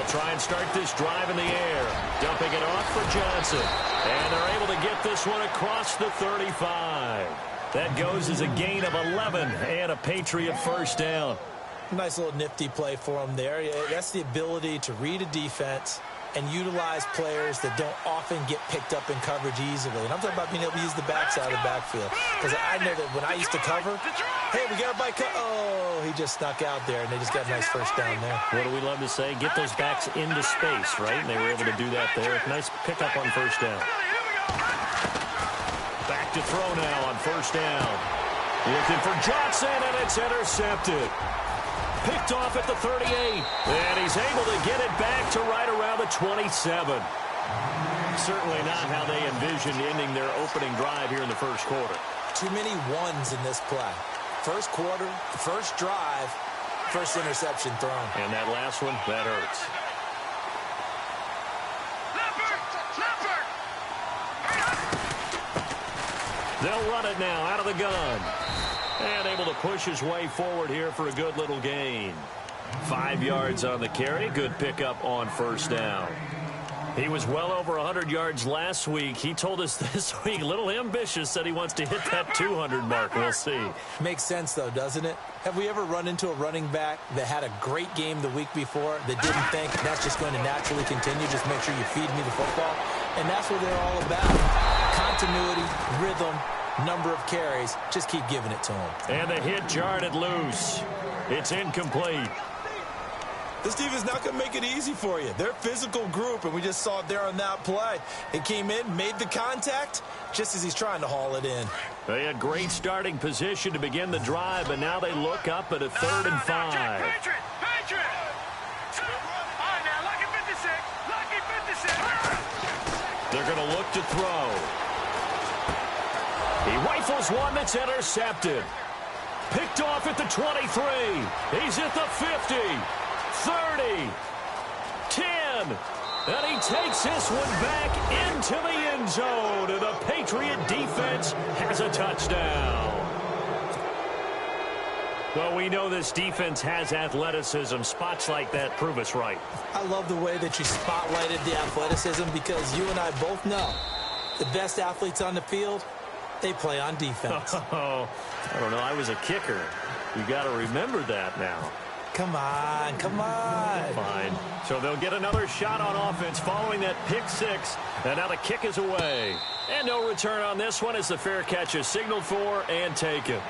They'll try and start this drive in the air. Dumping it off for Johnson. And they're able to get this one across the 35. That goes as a gain of 11 and a Patriot first down. Nice little nifty play for him there. That's the ability to read a defense and utilize players that don't often get picked up in coverage easily. And I'm talking about being able to use the backside of the backfield. Because I know that when I used to cover, hey, we got a bike. Oh, he just snuck out there, and they just got a nice first down there. What do we love to say? Get those backs into space, right? And they were able to do that there. Nice pickup on first down. Back to throw now on first down. Looking for Johnson, and it's intercepted. Picked off at the 38, and he's able to get it back to right around the 27. Certainly not how they envisioned ending their opening drive here in the first quarter. Too many ones in this play. First quarter, first drive, first interception thrown. And that last one, that hurts. They'll run it now out of the gun. And able to push his way forward here for a good little gain. 5 yards on the carry. Good pickup on first down. He was well over 100 yards last week. He told us this week, a little ambitious, said he wants to hit that 200 mark. We'll see. Makes sense, though, doesn't it? Have we ever run into a running back that had a great game the week before that didn't think that's just going to naturally continue? Just make sure you feed me the football. And that's what they're all about. Continuity, rhythm, number of carries. Just keep giving it to him. And the hit jarred it loose. It's incomplete. This team is not going to make it easy for you. They're a physical group, and we just saw it there on that play. It came in, made the contact, just as he's trying to haul it in. They had great starting position to begin the drive, but now they look up at a 3rd and 5. Patriot! Patriot! All right, now, lucky 56. Lucky 56. They're going to look to throw. He rifles one that's intercepted. Picked off at the 23. He's at the 50. 30. 10. And he takes this one back into the end zone. And the Patriot defense has a touchdown. Well, we know this defense has athleticism. Spots like that prove us right. I love the way that you spotlighted the athleticism because you and I both know the best athletes on the field, they play on defense. Oh, I don't know. I was a kicker. You got to remember that now. Come on, come on. Fine. So they'll get another shot on offense following that pick six. And now the kick is away. And no return on this one as the fair catch is signaled for and taken.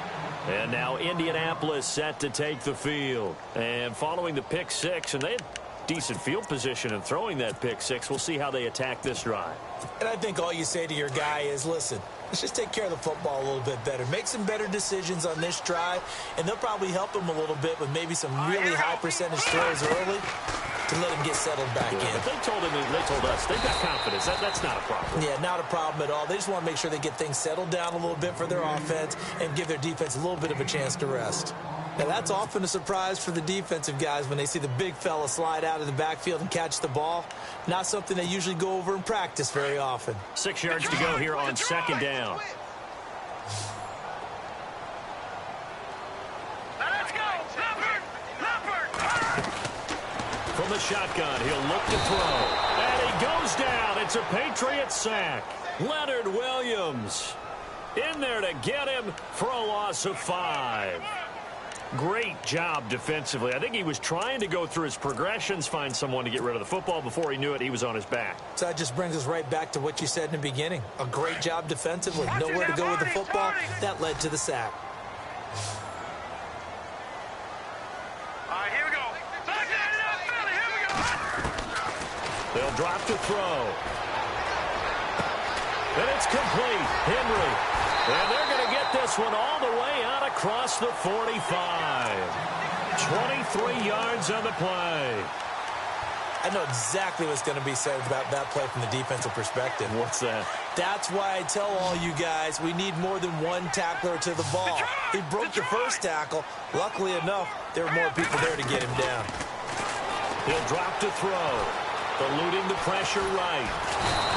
And now Indianapolis set to take the field. And following the pick six, and they had decent field position in throwing that pick six. We'll see how they attack this drive. And I think all you say to your guy is, listen, let's just take care of the football a little bit better. Make some better decisions on this drive, and they'll probably help him a little bit with maybe some really high percentage throws early to let him get settled back in. But they told us they've got confidence. That's not a problem. Yeah, not a problem at all. They just want to make sure they get things settled down a little bit for their offense and give their defense a little bit of a chance to rest. Now, that's often a surprise for the defensive guys when they see the big fella slide out of the backfield and catch the ball. Not something they usually go over in practice very often. 6 yards to go here on second down. Let's go! Leopard! From the shotgun, he'll look to throw. And he goes down. It's a Patriot sack. Leonard Williams in there to get him for a loss of 5. Great job defensively. I think he was trying to go through his progressions, find someone to get rid of the football. Before he knew it, he was on his back. So that just brings us right back to what you said in the beginning. A great job defensively. Nowhere to go with the football. That led to the sack. All right, here we go. Here we go. They'll drop to throw. And it's complete. Henry. And they're going to get this one all the way out across the 45. 23 yards on the play. I know exactly what's going to be said about that play from the defensive perspective. What's that? That's why I tell all you guys we need more than one tackler to the ball. He broke the first tackle. Luckily enough, there were more people there to get him down. He'll drop to throw. Eluding the pressure right.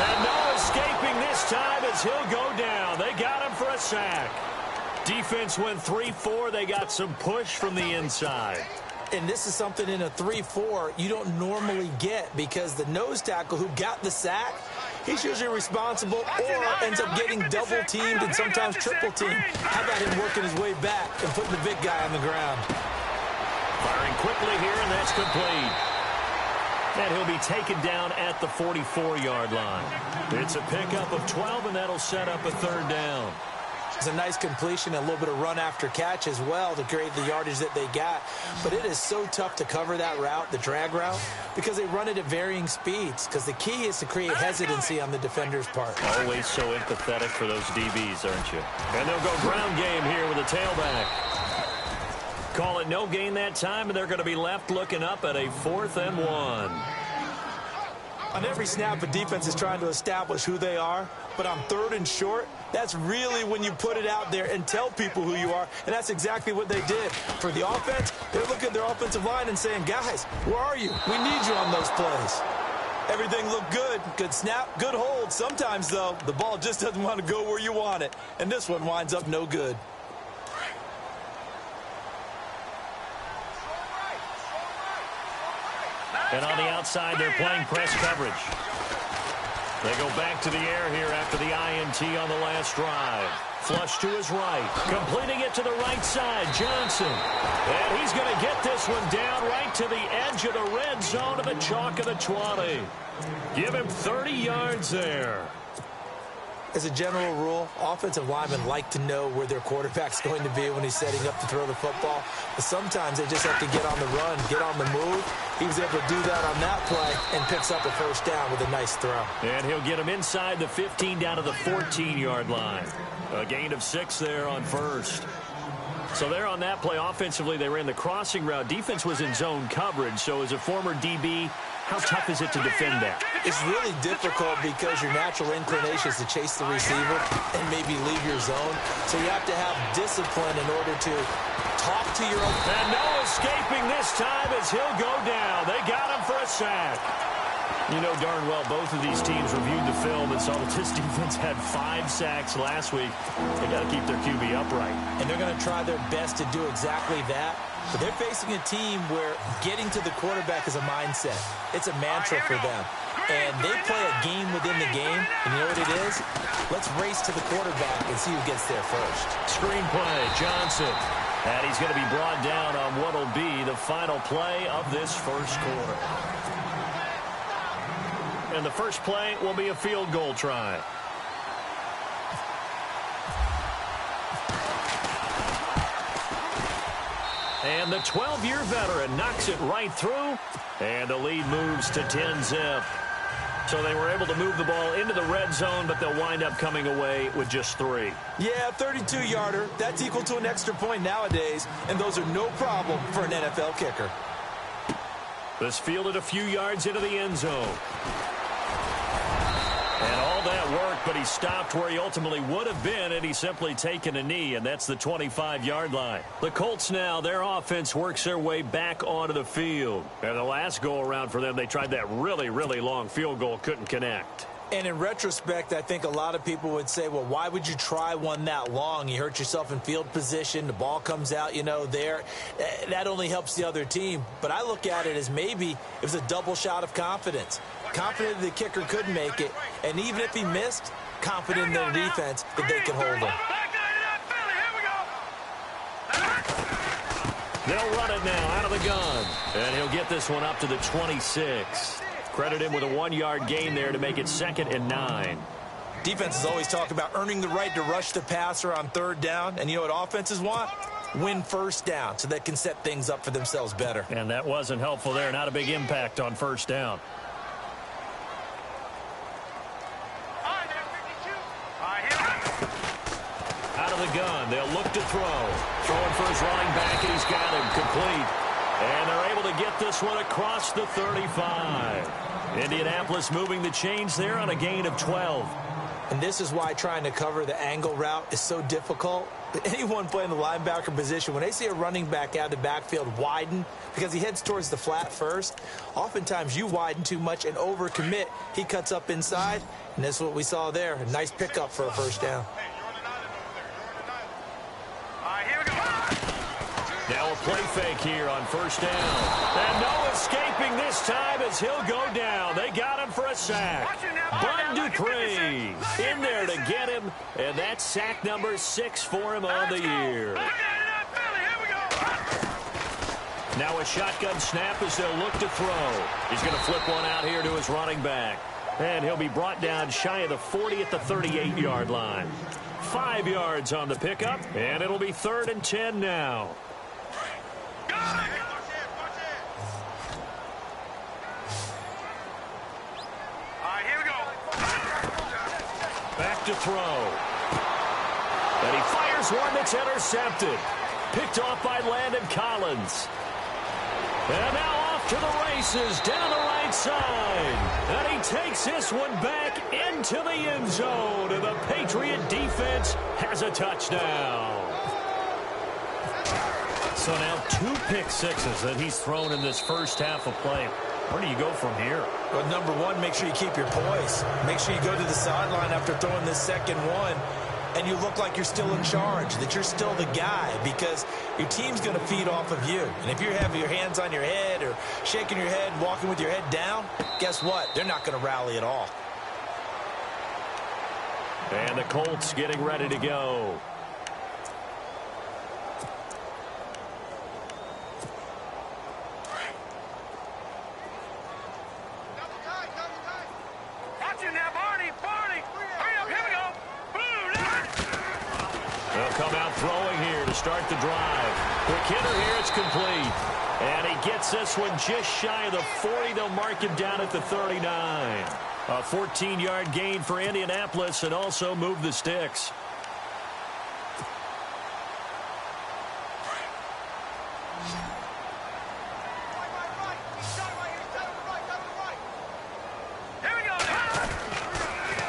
And no escaping this time as he'll go down. They got him for a sack. Defense went 3-4. They got some push from the inside. And this is something in a 3-4 you don't normally get, because the nose tackle who got the sack, he's usually responsible or ends up getting double-teamed and sometimes triple-teamed. How about him working his way back and putting the big guy on the ground? Firing quickly here, and that's complete. And he'll be taken down at the 44-yard line. It's a pickup of 12, and that'll set up a third down. It's a nice completion, a little bit of run after catch as well to create the yardage that they got. But it is so tough to cover that route, the drag route, because they run it at varying speeds. Because the key is to create hesitancy on the defender's part. Always so empathetic for those DBs, aren't you? And they'll go ground game here with a tailback. Call it no gain that time, and they're going to be left looking up at a 4th and 1. On every snap, a defense is trying to establish who they are, but on 3rd and short, that's really when you put it out there and tell people who you are, and that's exactly what they did. For the offense, they're looking at their offensive line and saying, guys, where are you? We need you on those plays. Everything looked good. Good snap, good hold. Sometimes, though, the ball just doesn't want to go where you want it, and this one winds up no good. And on the outside, they're playing press coverage. They go back to the air here after the INT on the last drive. Flush to his right. Completing it to the right side, Johnson. And he's going to get this one down right to the edge of the red zone of the chalk of the 20. Give him 30 yards there. As a general rule, offensive linemen like to know where their quarterback's going to be when he's setting up to throw the football. But sometimes they just have to get on the run, get on the move. He was able to do that on that play and picks up a first down with a nice throw. And he'll get him inside the 15 down to the 14-yard line. A gain of 6 there on first. So there on that play, offensively, they ran the crossing route. Defense was in zone coverage. So as a former DB, how tough is it to defend that? It's really difficult because your natural inclination is to chase the receiver and maybe leave your zone. So you have to have discipline in order to talk to your own. And no escaping this time as he'll go down. They got him for a sack. You know darn well both of these teams reviewed the film and saw that this defense had 5 sacks last week. They got to keep their QB upright. And they're going to try their best to do exactly that. But they're facing a team where getting to the quarterback is a mindset. It's a mantra for them. And they play a game within the game. And you know what it is? Let's race to the quarterback and see who gets there first. Screen play, Johnson. And he's going to be brought down on what will be the final play of this first quarter. And the first play will be a field goal try. And the 12-year veteran knocks it right through. And the lead moves to 10-zip. So they were able to move the ball into the red zone, but they'll wind up coming away with just 3. Yeah, 32-yarder. That's equal to an extra point nowadays. And those are no problem for an NFL kicker. This fielded a few yards into the end zone. And all that worked, but he stopped where he ultimately would have been, and he's simply taken a knee, and that's the 25-yard line. The Colts now, their offense works their way back onto the field. And the last go-around for them, they tried that really, really long field goal, couldn't connect. And in retrospect, I think a lot of people would say, well, why would you try one that long? You hurt yourself in field position. The ball comes out, you know, there. That only helps the other team. But I look at it as maybe it was a double shot of confidence. Confident the kicker could make it. And even if he missed, confident in their defense that they can hold him. They'll run it now out of the gun. And he'll get this one up to the 26. Credit him with a 1-yard gain there to make it 2nd and 9. Defenses always talk about earning the right to rush the passer on 3rd down. And you know what offenses want? Win first down so they can set things up for themselves better. And that wasn't helpful there. Not a big impact on 1st down. Out of the gun. They'll look to throw. Throwing for his running back, and he's got him complete. And they're able to get this one across the 35. Indianapolis moving the chains there on a gain of 12. And this is why trying to cover the angle route is so difficult. Anyone playing the linebacker position, when they see a running back out of the backfield widen because he heads towards the flat first, oftentimes you widen too much and overcommit. He cuts up inside, and that's what we saw there. A nice pickup for a first down. Now a play fake here on first down. And no escaping this time as he'll go down. They got him for a sack. Bud Dupree in there to get him. And that's sack number 6 for him on the year. Now a shotgun snap as they'll look to throw. He's going to flip one out here to his running back. And he'll be brought down shy of the 40 at the 38-yard line. 5 yards on the pickup, and it'll be 3rd and 10 now. Here we go. Back to throw. And he fires one that's intercepted. Picked off by Landon Collins. And now off to the races down the right side. And he takes this one back into the end zone. And the Patriot defense has a touchdown. So now 2 pick sixes that he's thrown in this first half of play. Where do you go from here? Well, number one, make sure you keep your poise. Make sure you go to the sideline after throwing this second one, and you look like you're still in charge, that you're still the guy, because your team's going to feed off of you. And if you're having your hands on your head or shaking your head, walking with your head down, guess what? They're not going to rally at all. And the Colts getting ready to go. They'll come out throwing here to start the drive. Quick hitter here, it's complete. And he gets this one just shy of the 40. They'll mark him down at the 39. A 14-yard gain for Indianapolis and also move the sticks.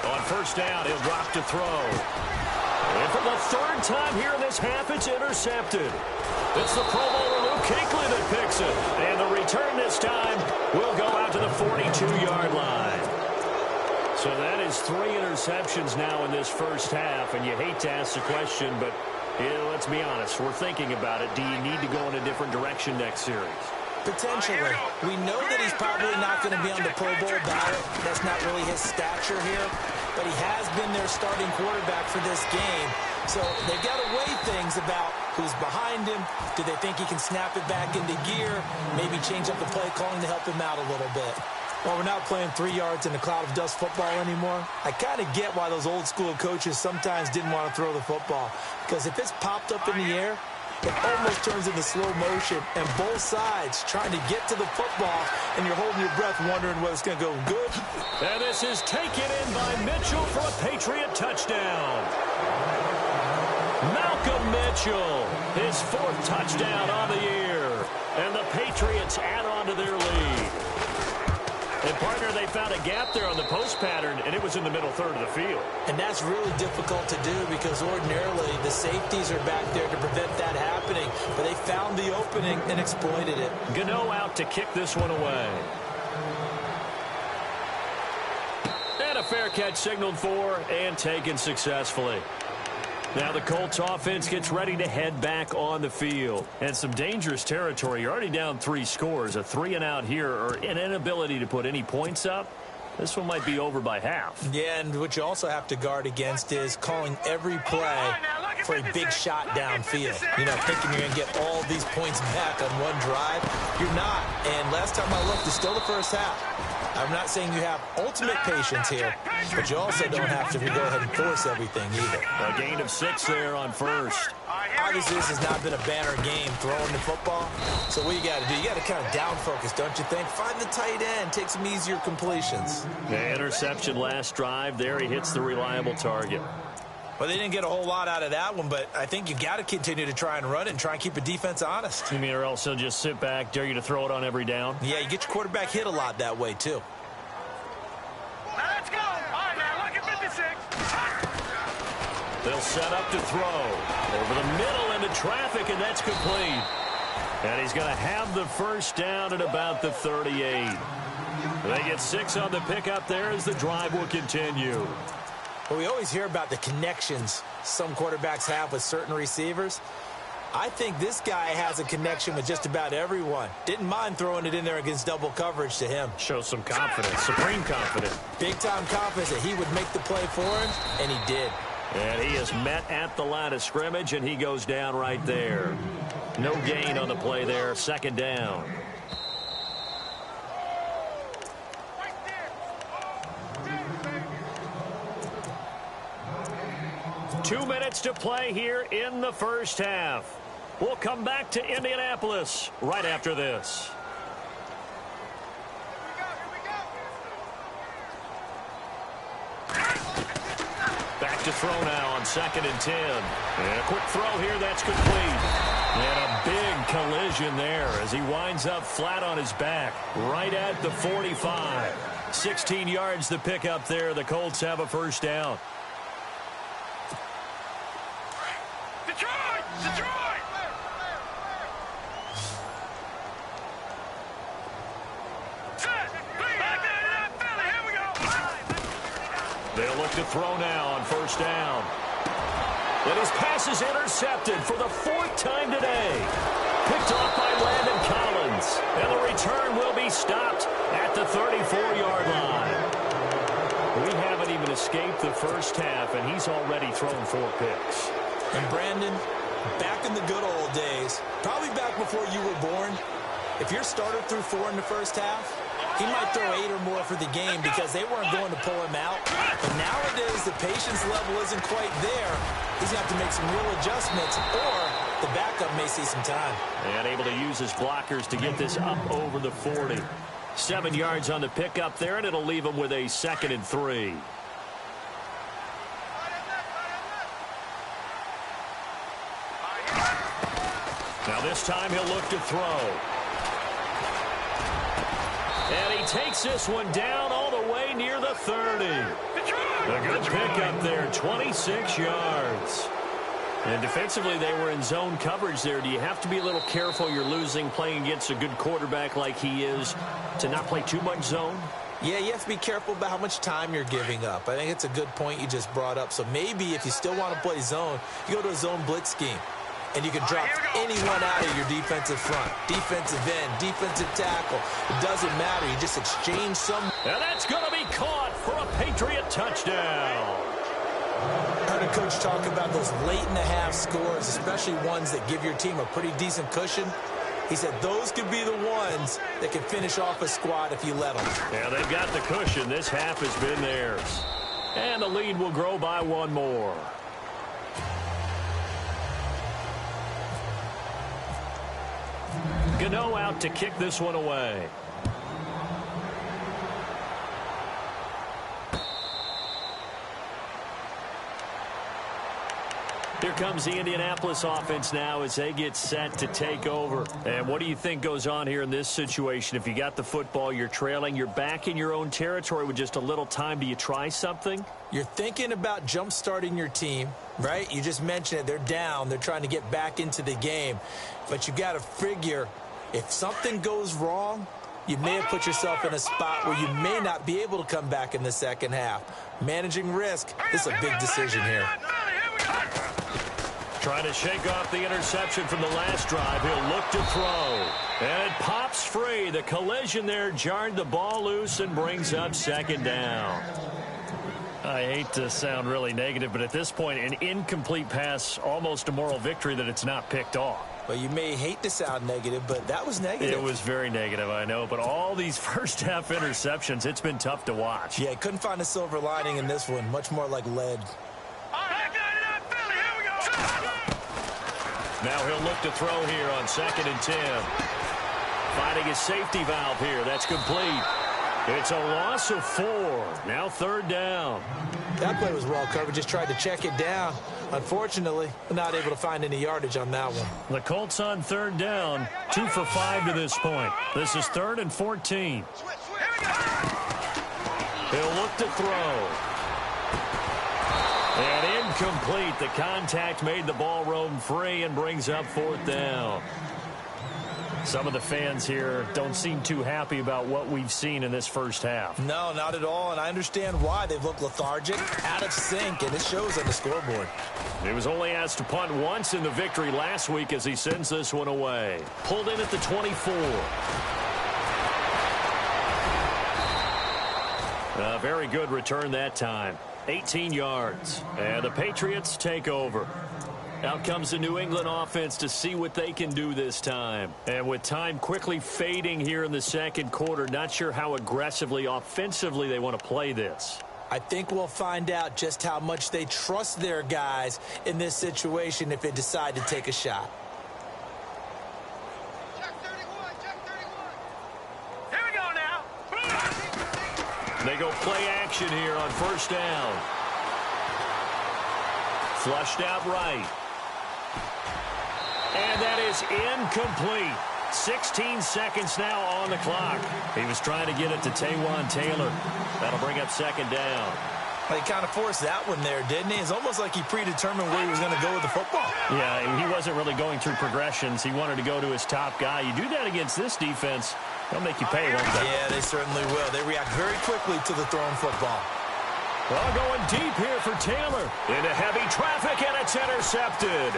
On first down, he'll drop to throw. And for the 3rd time here in this half, it's intercepted. It's the Pro Bowler Luke Kuechly that picks it. And the return this time will go out to the 42-yard line. So that is 3 interceptions now in this first half. And you hate to ask the question, but let's be honest. We're thinking about it. Do you need to go in a different direction next series? Potentially. We know that he's probably not going to be on the Pro Bowl ballot. That's not really his stature here. But he has been their starting quarterback for this game. So they've got to weigh things about who's behind him. Do they think he can snap it back into gear? Maybe change up the play calling to help him out a little bit. Well, we're not playing 3 yards in a cloud of dust football anymore. I kind of get why those old school coaches sometimes didn't want to throw the football. Because if it's popped up in the air, it almost turns into slow motion, and both sides trying to get to the football, and you're holding your breath wondering whether it's going to go good. And this is taken in by Mitchell for a Patriot touchdown. Malcolm Mitchell, his 4th touchdown on the year. And the Patriots add on to their lead. And, partner, they found a gap there on the post pattern, and it was in the middle third of the field. And that's really difficult to do because ordinarily the safeties are back there to prevent that happening. But they found the opening and exploited it. Gano out to kick this one away. And a fair catch signaled for and taken successfully. Now the Colts offense gets ready to head back on the field. And some dangerous territory. You're already down 3 scores. A 3-and-out here or an inability to put any points up. This one might be over by half. Yeah, and what you also have to guard against is calling every play for a big shot downfield. You know, thinking you're going to get all these points back on one drive. You're not. And last time I looked, it's still the first half. I'm not saying you have ultimate patience here, but you also don't have to go ahead and force everything either. A gain of 6 there on first. Obviously, this has not been a banner game throwing the football. So what you got to do, you got to kind of down focus, don't you think? Find the tight end, take some easier completions. The interception last drive. There he hits the reliable target. Well, they didn't get a whole lot out of that one, but I think you got to continue to try and run it and try and keep a defense honest. You mean or else they'll just sit back, dare you to throw it on every down? Yeah, you get your quarterback hit a lot that way, too. Let's go. All right, now look at 56. They'll set up to throw. Over the middle into traffic, and that's complete. And he's going to have the first down at about the 38. They get 6 on the pickup there as the drive will continue. Well, we always hear about the connections some quarterbacks have with certain receivers. I think this guy has a connection with just about everyone. Didn't mind throwing it in there against double coverage to him. Shows some confidence, supreme confidence. Big-time confidence that he would make the play for him, and he did. And he is met at the line of scrimmage, and he goes down right there. No gain on the play there, second down. Two minutes to play here in the first half. We'll come back to Indianapolis right after this. Back to throw now on 2nd and 10. And a quick throw here, that's complete. And a big collision there as he winds up flat on his back right at the 45. 16 yards to pick up there. The Colts have a first down. Detroit! Set! Back there to that Philly. Here we go. They'll look to throw now on first down. And his pass is intercepted for the 4th time today. Picked off by Landon Collins. And the return will be stopped at the 34-yard line. We haven't even escaped the first half, and he's already thrown 4 picks. And Brandon, back in the good old days, probably back before you were born, if your starter threw 4 in the first half, he might throw 8 or more for the game because they weren't going to pull him out. But nowadays, the patience level isn't quite there. He's got to make some real adjustments, or the backup may see some time. And able to use his blockers to get this up over the 40. 7 yards on the pickup there, and it'll leave him with a 2nd and 3. Now this time he'll look to throw. And he takes this one down all the way near the 30. A good pickup there, 26 yards. And defensively, they were in zone coverage there. Do you have to be a little careful you're losing playing against a good quarterback like he is to not play too much zone? Yeah, you have to be careful about how much time you're giving up. I think it's a good point you just brought up. So maybe if you still want to play zone, you go to a zone blitz scheme. And you can drop anyone out of your defensive front. Defensive end, defensive tackle. It doesn't matter. You just exchange some. And that's going to be caught for a Patriot touchdown. Heard a coach talk about those late-in-the-half scores, especially ones that give your team a pretty decent cushion. He said those could be the ones that can finish off a squad if you let them. Yeah, they've got the cushion. This half has been theirs. And the lead will grow by 1 more. Gano out to kick this one away. Here comes the Indianapolis offense now as they get set to take over. And what do you think goes on here in this situation? If you got the football, you're trailing, you're back in your own territory with just a little time. Do you try something? You're thinking about jump-starting your team, right? You just mentioned it. They're down. They're trying to get back into the game. But you got to figure if something goes wrong, you may have put yourself in a spot where you may not be able to come back in the second half. Managing risk, this is a big decision here. Trying to shake off the interception from the last drive. He'll look to throw. And it pops free. The collision there jarred the ball loose and brings up 2nd down. I hate to sound really negative, but at this point, an incomplete pass, almost a moral victory that it's not picked off. Well, you may hate to sound negative, but that was negative. It was very negative, I know. But all these first-half interceptions, it's been tough to watch. Yeah, couldn't find a silver lining in this one. Much more like lead. Now he'll look to throw here on 2nd and 10. Finding his safety valve here. That's complete. It's a loss of 4. Now 3rd down. That play was well covered. Just tried to check it down. Unfortunately, not able to find any yardage on that one. The Colts on 3rd down. 2 for 5 to this point. This is 3rd and 14. He'll look to throw. And incomplete. The contact made the ball roam free and brings up 4th down. Some of the fans here don't seem too happy about what we've seen in this first half. No, not at all, and I understand why. They've looked lethargic, out of sync, and it shows on the scoreboard. He was only asked to punt once in the victory last week as he sends this one away. Pulled in at the 24. A very good return that time. 18 yards. And the Patriots take over. Out comes the New England offense to see what they can do this time. And with time quickly fading here in the second quarter, not sure how aggressively, offensively they want to play this. I think we'll find out just how much they trust their guys in this situation if they decide to take a shot. Check 31, check 31. Here we go now. They go play action here on first down. Flushed out right. And that is incomplete. 16 seconds now on the clock. He was trying to get it to Taywan Taylor. That'll bring up second down. He kind of forced that one there, didn't he? It's almost like he predetermined where he was going to go with the football. Yeah, he wasn't really going through progressions. He wanted to go to his top guy. You do that against this defense, they'll make you pay one day. Yeah, they certainly will. They react very quickly to the thrown football. Well, going deep here for Taylor. Into heavy traffic, and it's intercepted.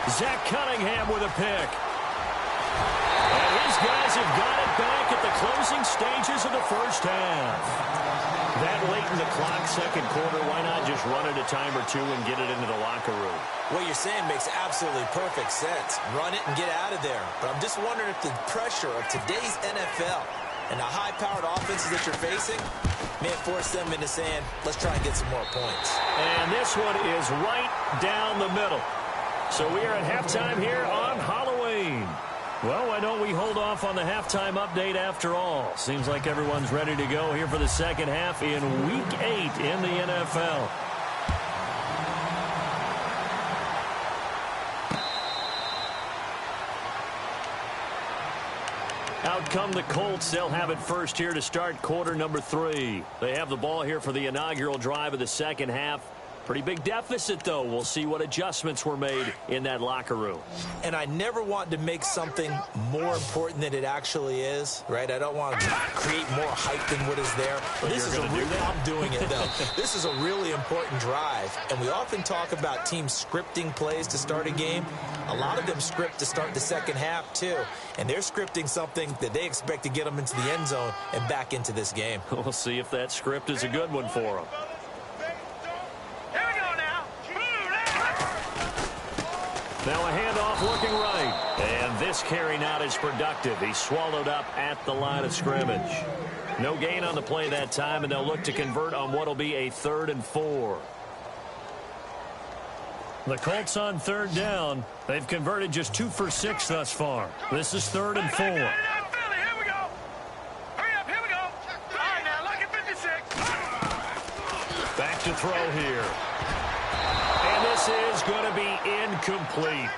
Zach Cunningham with a pick. And his guys have got it back at the closing stages of the first half. That late in the clock, second quarter, why not just run it a time or two and get it into the locker room? What you're saying makes absolutely perfect sense. Run it and get out of there. But I'm just wondering if the pressure of today's NFL and the high-powered offenses that you're facing may force them into saying, let's try and get some more points. And this one is right down the middle. So we are at halftime here on Halloween. Well, why don't we hold off on the halftime update after all? Seems like everyone's ready to go here for the second half in Week 8 in the NFL. Out come the Colts. They'll have it first here to start quarter number 3. They have the ball here for the inaugural drive of the second half. Pretty big deficit, though. We'll see what adjustments were made in that locker room. And I never want to make something more important than it actually is, right? I don't want to create more hype than what is there. But this is I'm doing it, though. This is a really important drive. And we often talk about teams scripting plays to start a game. A lot of them script to start the second half, too. And they're scripting something that they expect to get them into the end zone and back into this game. We'll see if that script is a good one for them. Now a handoff working right. And this carry not as productive. He's swallowed up at the line of scrimmage. No gain on the play that time, and they'll look to convert on what will be a 3rd and 4. The Colts on third down. They've converted just 2 for 6 thus far. This is 3rd and 4. Here we go. Hurry up, here we go. All right, now, look at 56. Back to throw here. And this is going to be incomplete.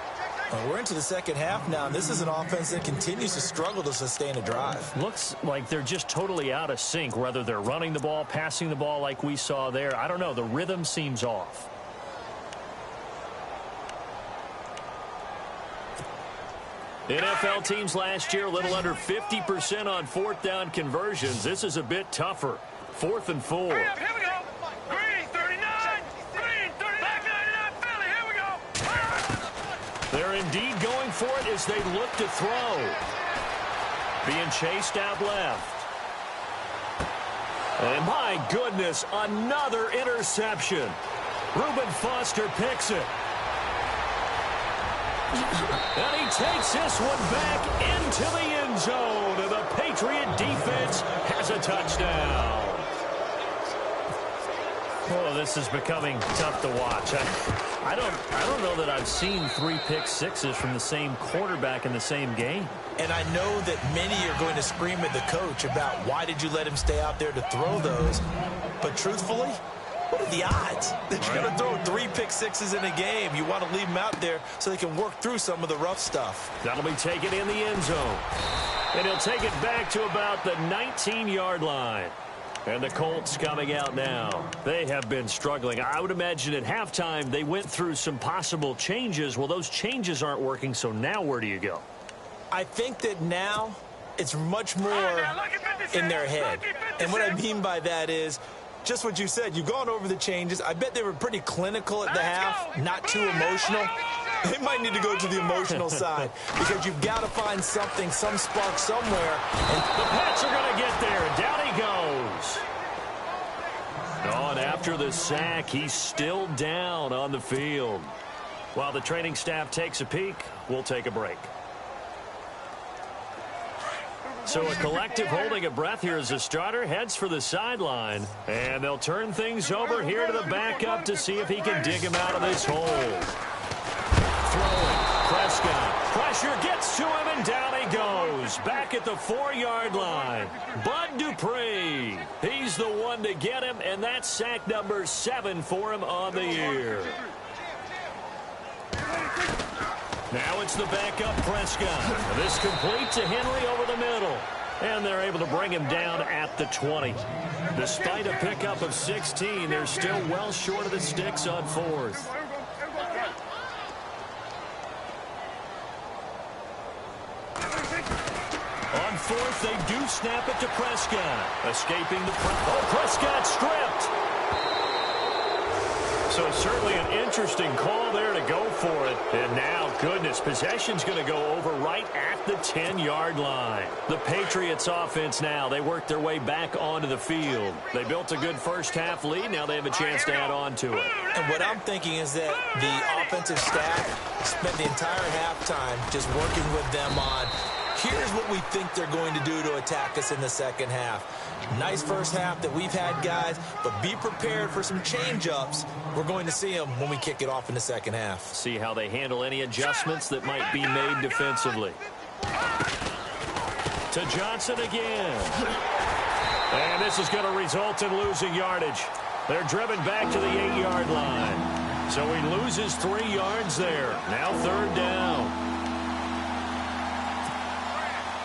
We're into the second half now, and this is an offense that continues to struggle to sustain a drive. Looks like they're just totally out of sync, whether they're running the ball, passing the ball like we saw there. I don't know. The rhythm seems off. NFL teams last year a little under 50% on 4th down conversions. This is a bit tougher. 4th and 4. Hurry up, here we go. Green, 39. Green, 39. Back 99, Philly, here we go. They're indeed going for it as they look to throw. Being chased out left. And my goodness, another interception. Reuben Foster picks it. And he takes this one back into the end zone. And the Patriot defense has a touchdown. Oh, this is becoming tough to watch. I don't know that I've seen 3 pick-sixes from the same quarterback in the same game. And I know that many are going to scream at the coach about why did you let him stay out there to throw those. But truthfully, what are the odds that you're going to throw 3 pick-sixes in a game? You want to leave them out there so they can work through some of the rough stuff. That'll be taken in the end zone. And he'll take it back to about the 19-yard line. And the Colts coming out now. They have been struggling. I would imagine at halftime they went through some possible changes. Well, those changes aren't working, so now where do you go? I think that now it's much more in their head. And what I mean by that is just what you said. You've gone over the changes. I bet they were pretty clinical at the half, not too emotional. They might need to go to the emotional side because you've got to find something, some spark somewhere. And the Pats are going to get there, and down he goes. Oh, and after the sack, he's still down on the field. While the training staff takes a peek, we'll take a break. So a collective holding a breath here as the starter heads for the sideline. And they'll turn things over here to the backup to see if he can dig him out of this hole. Throwing. Prescott. Pressure gets to him, and down he goes. Back at the 4-yard line. Bud Dupree. He's the one to get him, and that's sack number 7 for him on the year. Now it's the backup Prescott. This complete to Henry over the middle. And they're able to bring him down at the 20. Despite a pickup of 16, they're still well short of the sticks on 4th. On 4th, they do snap it to Prescott. Escaping the Prescott stripped. So certainly an interesting call there to go for it. And now, goodness, possession's going to go over right at the 10-yard line. The Patriots offense now, they work their way back onto the field. They built a good first-half lead. Now they have a chance to add on to it. And what I'm thinking is that the offensive staff spent the entire halftime just working with them on, here's what we think they're going to do to attack us in the second half. Nice first half that we've had, guys, but be prepared for some change-ups. We're going to see them when we kick it off in the second half. See how they handle any adjustments that might be made defensively. To Johnson again. And this is going to result in losing yardage. They're driven back to the 8-yard line. So he loses 3 yards there. Now 3rd down.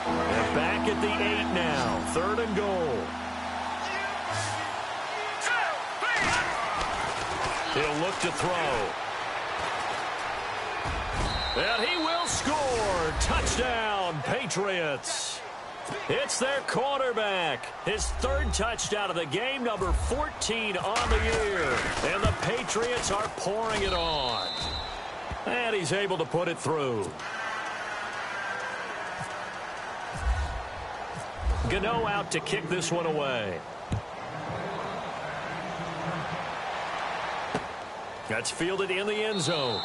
They're back at the 8 now. 3rd and goal. He'll look to throw. And he will score. Touchdown, Patriots. It's their quarterback. His 3rd touchdown of the game, number 14 on the year. And the Patriots are pouring it on. And he's able to put it through. Gano out to kick this one away. That's fielded in the end zone.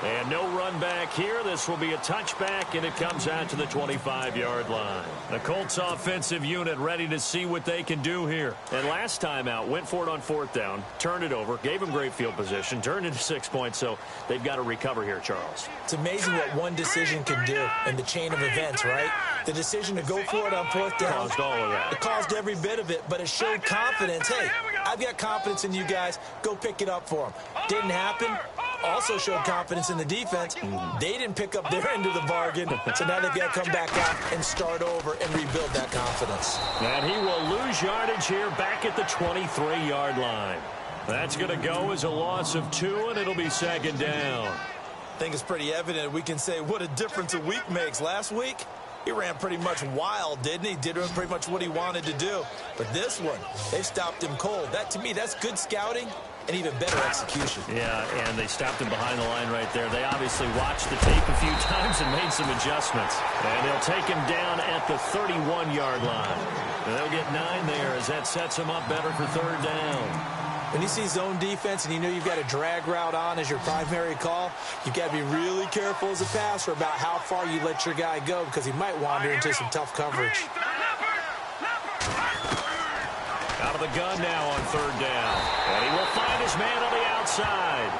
And no run back here. This will be a touchback, and it comes out to the 25-yard line. The Colts offensive unit ready to see what they can do here. And last time out, went for it on 4th down, turned it over, gave them great field position, turned into 6 points, so they've got to recover here, Charles. It's amazing what one decision can do in the chain of events, right? The decision to go for it on 4th down. Caused all of that. It caused every bit of it, but it showed confidence. Hey, I've got confidence in you guys. Go pick it up for them. Didn't happen. Also showed confidence in the defense. They didn't pick up their end of the bargain, so now they've got to come back out and start over and rebuild that confidence. And he will lose yardage here back at the 23-yard line. That's going to go as a loss of 2, and it'll be 2nd down. I think it's pretty evident we can say what a difference a week makes. Last week, he ran pretty much wild, didn't he? Did pretty much what he wanted to do. But this one, they stopped him cold. That, to me, that's good scouting and even better execution. Yeah, and they stopped him behind the line right there. They obviously watched the tape a few times and made some adjustments. And they'll take him down at the 31-yard line. And they'll get 9 there as that sets him up better for 3rd down. When you see zone defense and you know you've got a drag route on as your primary call, you've got to be really careful as a passer about how far you let your guy go because he might wander into some tough coverage. Out of the gun now on 3rd down. And he will find his man on the outside.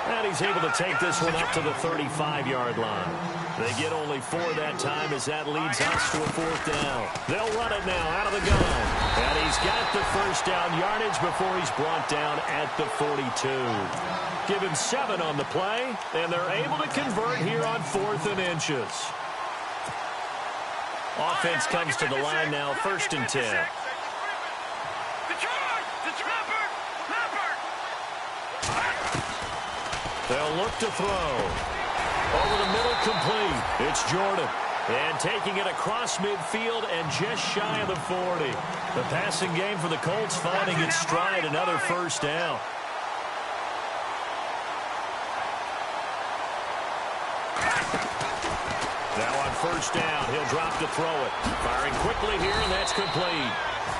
And he's able to take this one up to the 35-yard line. They get only 4 that time as that leads us to a 4th down. They'll run it now out of the gun. And he's got the 1st down yardage before he's brought down at the 42. Give him 7 on the play, and they're able to convert here on 4th and inches. Offense comes to the line now, 1st and 10. They'll look to throw. Over the middle, complete. It's Jordan. And taking it across midfield and just shy of the 40. The passing game for the Colts finding its stride, another first down. Now on first down, he'll drop to throw it. Firing quickly here, and that's complete.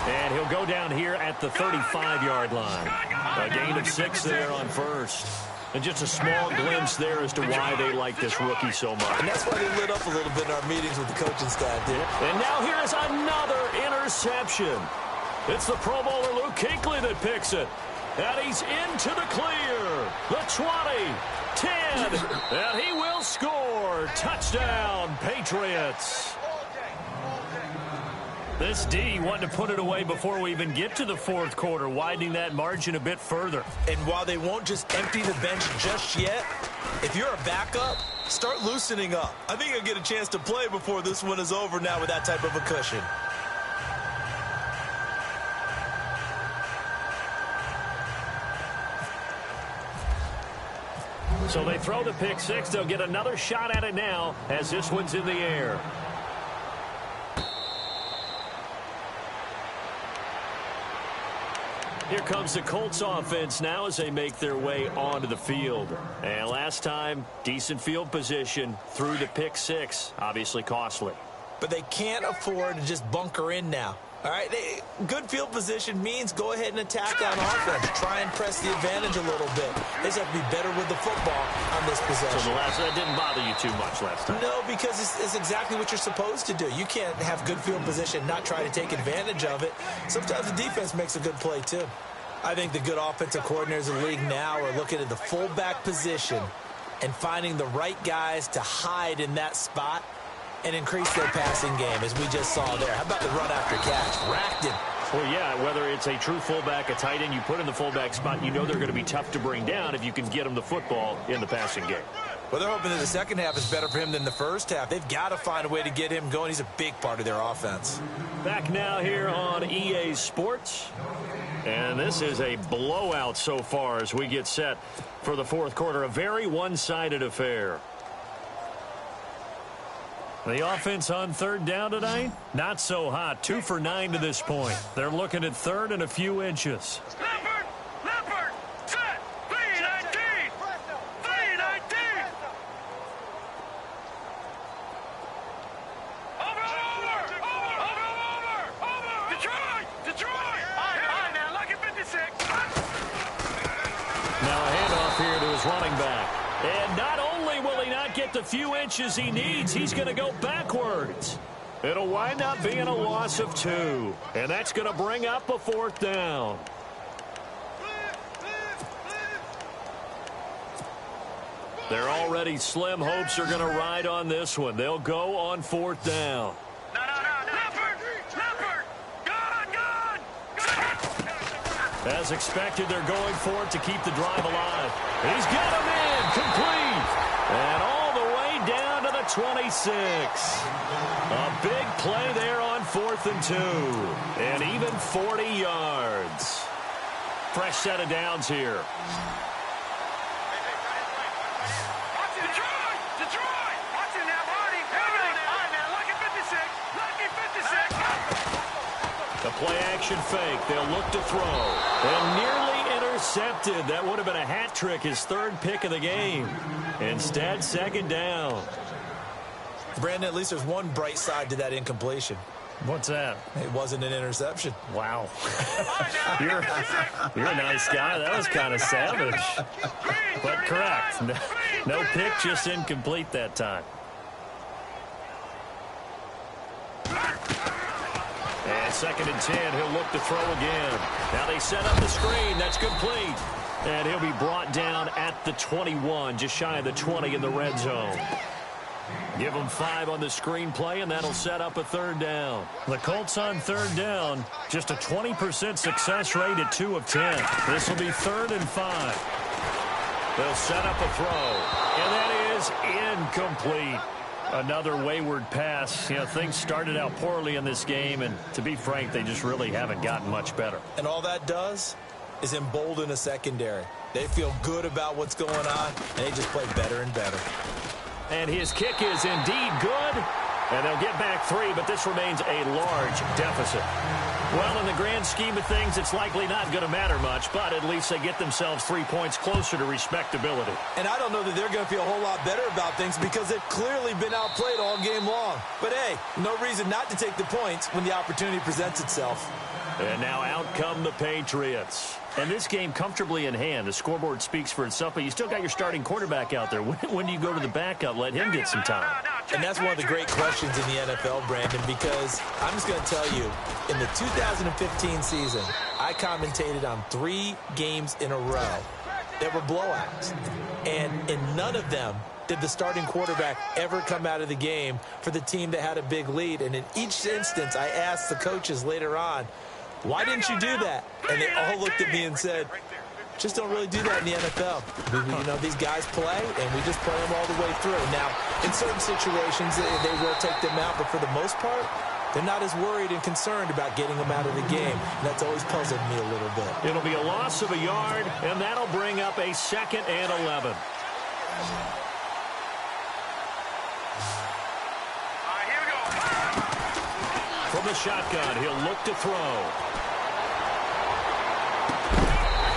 And he'll go down here at the 35-yard line. A gain of 6 there on first. And just a small glimpse there as to why they like this rookie so much. And that's why they lit up a little bit in our meetings with the coaching staff, dude. And now here's another interception. It's the Pro Bowler Luke Kuechly that picks it. And he's into the clear. The 20, 10, and he will score. Touchdown, Patriots. This D wanted to put it away before we even get to the fourth quarter, widening that margin a bit further. And while they won't just empty the bench just yet, if you're a backup, start loosening up. I think you'll get a chance to play before this one is over now with that type of a cushion. So they throw the pick six. They'll get another shot at it now as this one's in the air. Here comes the Colts offense now as they make their way onto the field. And last time, decent field position through the pick six. Obviously costly. But they can't afford to just bunker in now. All right, good field position means go ahead and attack on offense. Try and press the advantage a little bit. They just have to be better with the football on this possession. So that didn't bother you too much last time? No, because it's exactly what you're supposed to do. You can't have good field position, not try to take advantage of it. Sometimes the defense makes a good play, too. I think the good offensive coordinators in the league now are looking at the fullback position and finding the right guys to hide in that spot and increase their passing game, as we just saw there. How about the run after catch? Racked him. Well, yeah, whether it's a true fullback, a tight end, you put in the fullback spot, you know they're going to be tough to bring down if you can get them the football in the passing game. Well, they're hoping that the second half is better for him than the first half. They've got to find a way to get him going. He's a big part of their offense. Back now here on EA Sports. And this is a blowout so far as we get set for the fourth quarter. A very one-sided affair. The offense on third down tonight, not so hot. 2 for 9 to this point. They're looking at third and a few inches. Leopard, set, 319, 319. Over. Detroit. All right, now, lucky 56. Now a handoff here to his running back. And not only will he not get the few inches he needs, he's going to go backwards. It'll wind up being a loss of 2. And that's going to bring up a fourth down. Their already slim hopes are going to ride on this one. They'll go on fourth down. No. Leopard. Gone. As expected, they're going for it to keep the drive alive. He's got him in, complete. And all the way down to the 26. A big play there on 4th and 2. And even 40 yards. Fresh set of downs here. Detroit. Watch it now, Marty. Here we go now. All right, now, lucky 56. The play action fake. They'll look to throw. And nearly intercepted. That would have been a hat trick, his third pick of the game. Instead, second down. Brandon, at least there's one bright side to that incompletion. What's that? It wasn't an interception. Wow. You're a nice guy. That was kind of savage. But correct. No pick, just incomplete that time. And 2nd and 10, he'll look to throw again. Now they set up the screen. That's complete. And he'll be brought down at the 21, just shy of the 20 in the red zone. Give them 5 on the screen play, and that'll set up a third down. The Colts on third down, just a 20% success rate at 2 of 10. This will be 3rd and 5. They'll set up a throw, and that is incomplete. Another wayward pass. You know, things started out poorly in this game, and to be frank, they just really haven't gotten much better. And all that does is embolden a secondary. They feel good about what's going on, and they just play better and better. And his kick is indeed good. And they'll get back 3, but this remains a large deficit. Well, in the grand scheme of things, it's likely not going to matter much, but at least they get themselves 3 points closer to respectability. And I don't know that they're going to feel a whole lot better about things because they've clearly been outplayed all game long. But, hey, no reason not to take the points when the opportunity presents itself. And now out come the Patriots. And this game comfortably in hand. The scoreboard speaks for itself, but you still got your starting quarterback out there. When do you go to the backup? Let him get some time. And that's one of the great questions in the NFL, Brandon, because I'm just going to tell you, in the 2015 season, I commentated on 3 games in a row that were blowouts. And in none of them did the starting quarterback ever come out of the game for the team that had a big lead. And in each instance, I asked the coaches later on, why didn't you do that? And they all looked at me and said, just don't really do that in the NFL. You know, these guys play, and we just play them all the way through. Now, in certain situations, they will take them out, but for the most part, they're not as worried and concerned about getting them out of the game. And that's always puzzled me a little bit. It'll be a loss of a yard, and that'll bring up a 2nd and 11. From the shotgun, he'll look to throw.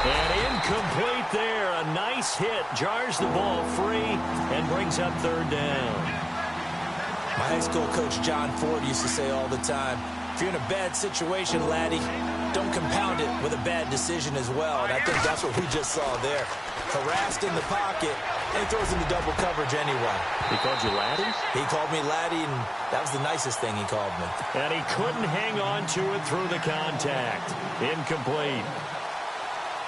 And incomplete there. A nice hit. Jars the ball free and brings up 3rd down. My high school coach, John Ford, used to say all the time, if you're in a bad situation, laddie, don't compound it with a bad decision as well. And I think that's what we just saw there. Harassed in the pocket, and he throws into double coverage anyway. He called you laddie? He called me laddie, and that was the nicest thing he called me. And he couldn't hang on to it through the contact. Incomplete.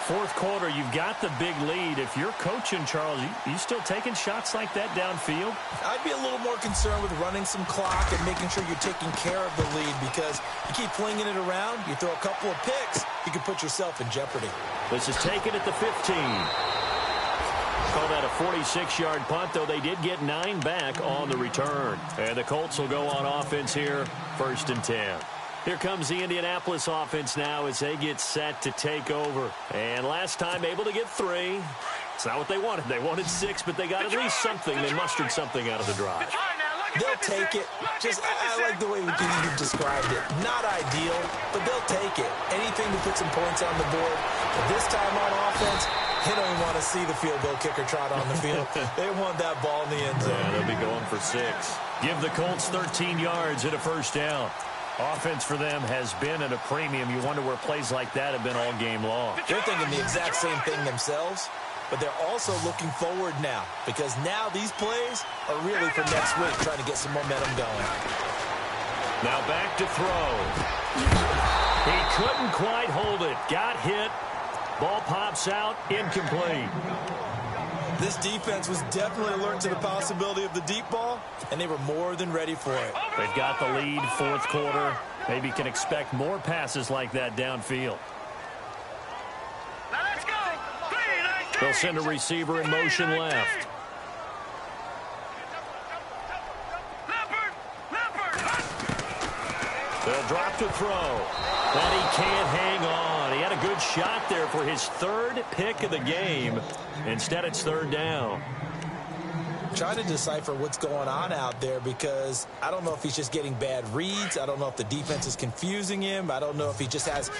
4th quarter, you've got the big lead. If you're coaching, Charles, you still taking shots like that downfield? I'd be a little more concerned with running some clock and making sure you're taking care of the lead, because you keep flinging it around, you throw a couple of picks, you can put yourself in jeopardy. This is taken at the 15. Call that a 46-yard punt, though they did get 9 back on the return. And the Colts will go on offense here, 1st and 10. Here comes the Indianapolis offense now as they get set to take over. And last time able to get 3. It's not what they wanted. They wanted 6, but they got at least something. They mustered something out of the drive. They'll take it. Just, I like the way you've described it. Not ideal, but they'll take it. Anything to put some points on the board. But this time on offense, they don't even want to see the field goal kicker trot on the field. They want that ball in the end zone. Yeah, they'll be going for 6. Give the Colts 13 yards and a 1st down. Offense for them has been at a premium. You wonder where plays like that have been all game long. They're thinking the exact same thing themselves, but they're also looking forward now, because now these plays are really for next week, trying to get some momentum going. Now back to throw. He couldn't quite hold it. Got hit. Ball pops out. Incomplete. This defense was definitely alert to the possibility of the deep ball, and they were more than ready for it. They've got the lead, 4th quarter. Maybe can expect more passes like that downfield. Now let's go. They'll send a receiver in motion left. They'll drop to throw. But he can't hang on. He had a good shot there for his 3rd pick of the game. Instead, it's 3rd down. Trying to decipher what's going on out there, because I don't know if he's just getting bad reads. I don't know if the defense is confusing him. I don't know if he just has,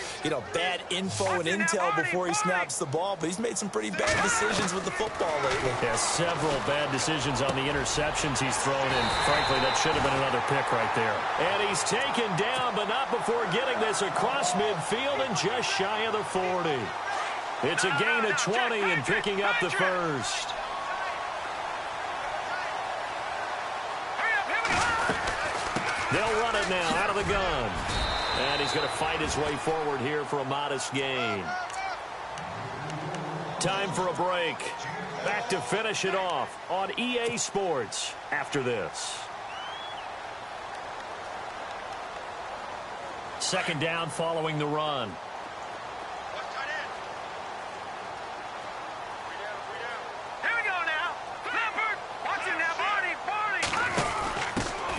bad info and intel before he snaps the ball. But he's made some pretty bad decisions with the football lately. Yeah, several bad decisions on the interceptions he's thrown in. Frankly, that should have been another pick right there. And he's taken down, but not before getting this across midfield and just shy of the 40. It's a gain of 20 and picking up the 1st. They'll run it now out of the gun. And he's going to fight his way forward here for a modest gain. Time for a break. Back to finish it off on EA Sports after this. 2nd down following the run.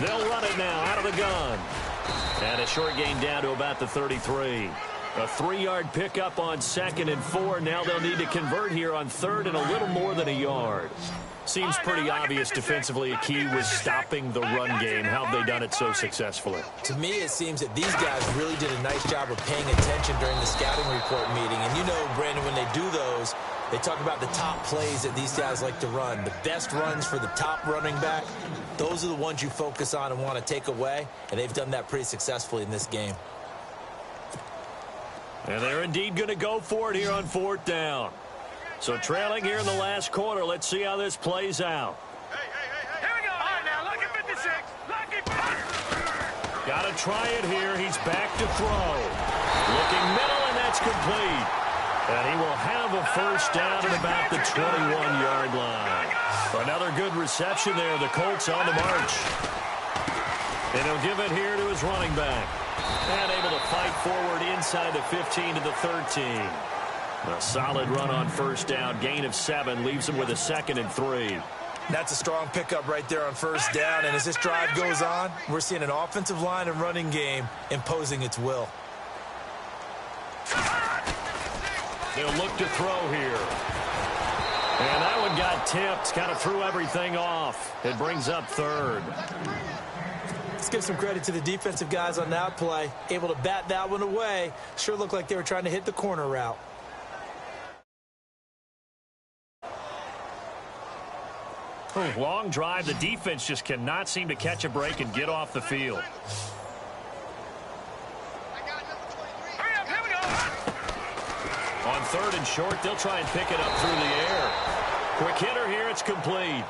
They'll run it now out of the gun. And a short gain down to about the 33. A 3-yard pickup on 2nd and 4. Now they'll need to convert here on 3rd and a little more than a yard. Seems pretty obvious defensively a key was stopping the run game. How have they done it so successfully? To me, it seems that these guys really did a nice job of paying attention during the scouting report meeting. And you know, Brandon, when they do those, they talk about the top plays that these guys like to run. The best runs for the top running back, those are the ones you focus on and want to take away. And they've done that pretty successfully in this game. And they're indeed going to go for it here on 4th down. So trailing here in the last quarter. Let's see how this plays out. Here we go. All right, now, lucky 56. Lucky. Got to try it here. He's back to throw. Looking middle, and that's complete. And he will have a first down at about the 21-yard line. Another good reception there. The Colts on the march. And he'll give it here to his running back. And able to fight forward inside the 15 to the 13. A solid run on first down. Gain of 7 leaves him with a 2nd and 3. That's a strong pickup right there on first down. And as this drive goes on, we're seeing an offensive line and running game imposing its will. They'll look to throw here. And that one got tipped. Kind of threw everything off. It brings up 3rd. Let's give some credit to the defensive guys on that play. Able to bat that one away. Sure looked like they were trying to hit the corner route. Long drive. The defense just cannot seem to catch a break and get off the field. Hurry up, here we go. On 3rd and short, they'll try and pick it up through the air. Quick hitter here. It's complete.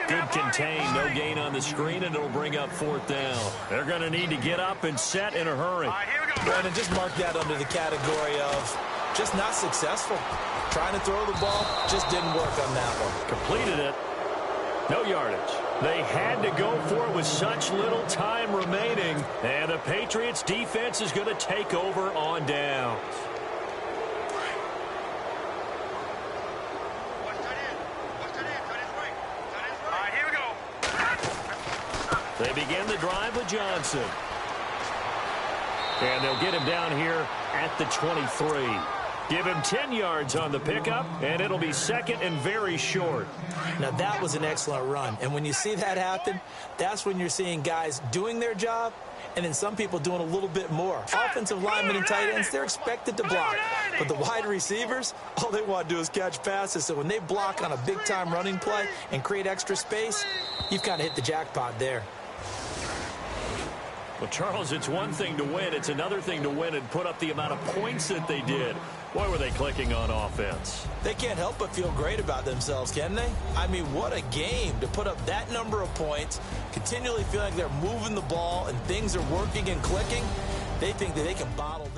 Good contain, no gain on the screen, and it'll bring up 4th down. They're going to need to get up and set in a hurry. All right, here we go. Brandon, just mark that under the category of just not successful. Trying to throw the ball, just didn't work on that one. Completed it. No yardage. They had to go for it with such little time remaining, and the Patriots defense is going to take over on downs. They begin the drive with Johnson. And they'll get him down here at the 23. Give him 10 yards on the pickup, and it'll be 2nd and very short. Now, that was an excellent run. And when you see that happen, that's when you're seeing guys doing their job and then some people doing a little bit more. Offensive linemen and tight ends, they're expected to block. But the wide receivers, all they want to do is catch passes. So when they block on a big-time running play and create extra space, you've kind of hit the jackpot there. Well, Charles, it's one thing to win. It's another thing to win and put up the amount of points that they did. Why were they clicking on offense? They can't help but feel great about themselves, can they? I mean, what a game to put up that number of points, continually feel like they're moving the ball and things are working and clicking. They think that they can bottle